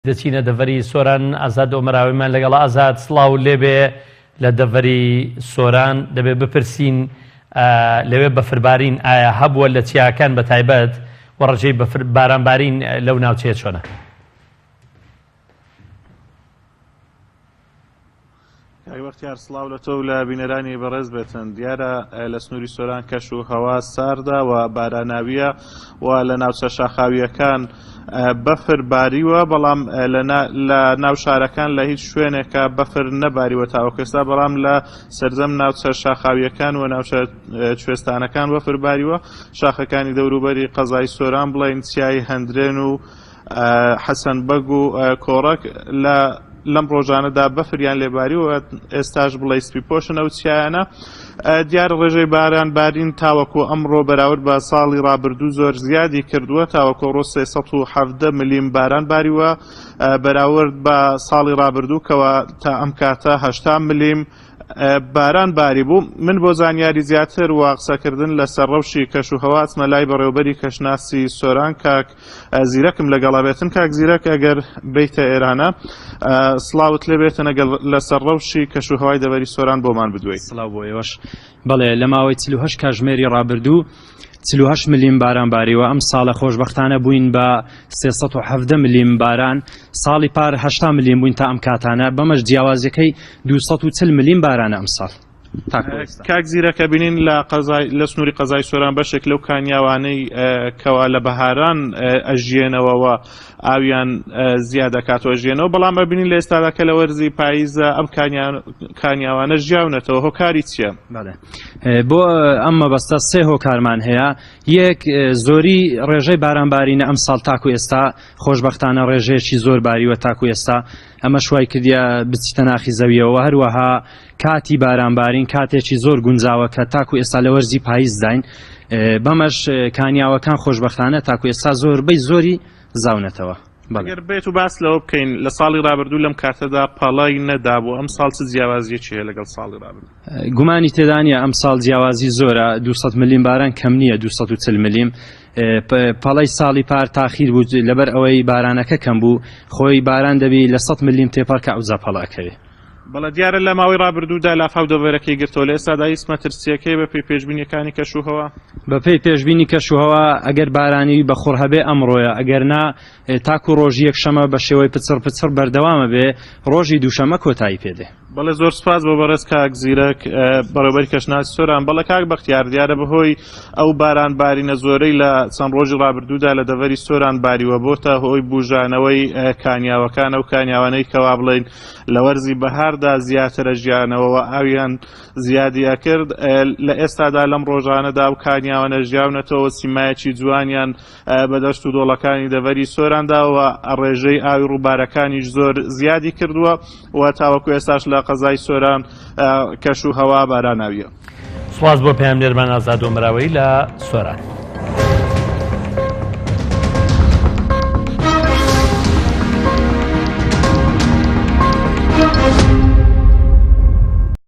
دەچینە دەڤەری سۆران ئازاد ئۆمەراویمان لەگەڵ ئازاد سڵاو لێبێ لە دەڤەری سۆران دەبێت بپرسین لەوێ بەفربارین ئایا هەبووە لە چیاکان بە تایبەت و ڕێژەی بارانبارین لەو ناوچەیە چۆنە؟ وەختیار سڵاو لە تۆ لە بینەرانی بەڕێز بێتن دیارە لە سنووری سۆران کەش و هەوا ساردا و باراناویە و لە ناوچە شاخاویەکان بەفر باریوە بەڵام لە ناو شارەکان لە هیچ شوێنێکە بەفر نەباریوە تاوەکەستا بەڵام لە سەرجەم ناوچە شاخاویەکان و ناوچە کوێستانەکان بەفر باریوە شاخەکانی دەوروبەری قەزای سۆران بڵین چیای هەندرێن و حەسەن بەگ و کۆڕەک لەم ڕۆژانەدا بەفریان لێباریوە ئێستاش بڵێ سپی پۆشن ئەو چیایانە دیارە ڕێژەی بارانبارین تاوەکو ئەمڕۆ بەراورد بە ساڵی ڕابردوو زۆر زیادی کردووە تاوەکو ڕۆ 370 ملیم باران باریوە بەراورد بە ساڵی ڕابردوو کەوە تا ئەم کاتە 80 ملیم باران باری بوو. من بۆ زانیاری زیاتر و قسەکردن لەسەر ڕەوشی کەش و هەوا چمە لای بەڕێوەبەری کەشناسی سۆران کاک زیرەکم لەگەڵا بێتن. کاک زیرەک ئەگەر بیتە ئێرانە سڵاوت لێ بێتن ئەگەر لەسەر ڕەوشی کەش و هەوای دەڤەری سۆران بۆمان بدوێت. سڵاو بۆ ئێوەش. بەڵێ لە ماوەی 48 کاتژمێری ڕابردوو 48 ملیم باران باریوە. ئەم ساڵە خۆشبەختانە بووین بە 370 ملیم باران. ساڵی پار 80 ملیم بووین تا ئەم کاتانە بەمەش جیاوازەکەی 240 ملیم بارانە ئەم ساڵ. کاک زیرەکە بینین لە سنووری قەزای سۆران بەشێک لەو کانیاوانەی کەوا لە بەهاران ئەژێنەوەوە ئاویان زیاد دەکاتەوە ژێنەوە بەڵام ببینین لە ئێستادا کە لە وەرزی پاییزە ئەم کانیاوانە ژیاونەتەوە. هۆکاری چییە؟ بۆ ئەم مەبەستە سێ هۆکارمان هەیە. یەک زۆری ڕێژەی بارانبارینە ئەم ساڵ تاکو ئێستا خۆشبەختانە ڕێژەیەکی زۆر باریوە تاکو ئێستا ئەمە شوای کردیا بچیتە ناخی زەویەوە. هەروەها کاتی بارانبارین کاتێکی زۆر گونجاوە کە تاکو ئێستا لە وەرزی پاییز داین بەمەش کانیاوەکان خۆشبەختانە تاکو ئێستا زۆربەی زۆری زاونەتەوە. ئەگەر بێت و باس لەوە بکەین لە ساڵی ڕابردوو لەم کاتەدا پەڵای نەدابوو ئەم ساڵ چ جیاوازیەکی هەیە لەگەڵ ساڵی ڕابردوو؟ گومانی تێدا نیە ئەم ساڵ جیاوازی زۆرە. 200 ملیم باران کەم نییە 240 ملیم. پەڵەی ساڵی پار تاخیر بوو لەبەر ئەوەی بارانەکە کەم بوو خۆی باران دەبی لە 100 ملیم تێپەڕ کە ئەوجا پەڵاکەوێ. بەڵە دیارە لە ماوەی ڕابردوودا لافاو دەڤەرەکەی گرتەوە لە ئێستادا هیچ مەترسیەکەی بە پێی پێشبینیەکانی کەش و هەوا؟ بە پێی پێشبینی کەش و هەوا ئەگەر بارانی بەخۆڕ هەبێ ئەمڕۆیە ئەگەر نا تاکو ڕۆژی یەکشەمە بە شێوەی پچڕ بەردەوامە بێ ڕۆژی دووشەمە کۆتایی پێدێ. بەڵێ زۆر سپاس بۆ بەڕێز کاک زیرەک بەڕێوەبەری کەشناسی سۆران. بەڵێ کاک بەختیار دیارە بەهۆی ئەو بارانبارینە زۆرەی لە چەند ڕۆژی ڕابردوودا لە دەڤەری سۆران باریوە بۆتە هۆی بوژانەوەی کانیاوەکان ئەو کانیاوانەی کەوا بڵێن لە وەرزی بەهاردا زیاترە ژیانەوەەوە ئاویان زیادیە کرد. لە ئێستادا لەم ڕۆژانەدا و کانیاوانە ژیاونەتەوە سیمایەکی جوانیان بەدەشت و دۆڵەکانی دەڤەری سۆرانداوە ڕێژەی ئاوی ڕووبارەکانیش زۆر زیادی کردووە و تاوەکو ئێستاش لە قەزای سۆران کەش و هەوا باراناویە. سواز بۆ پەیامدێرمان ئازاد ئۆمەراوی لە سۆران.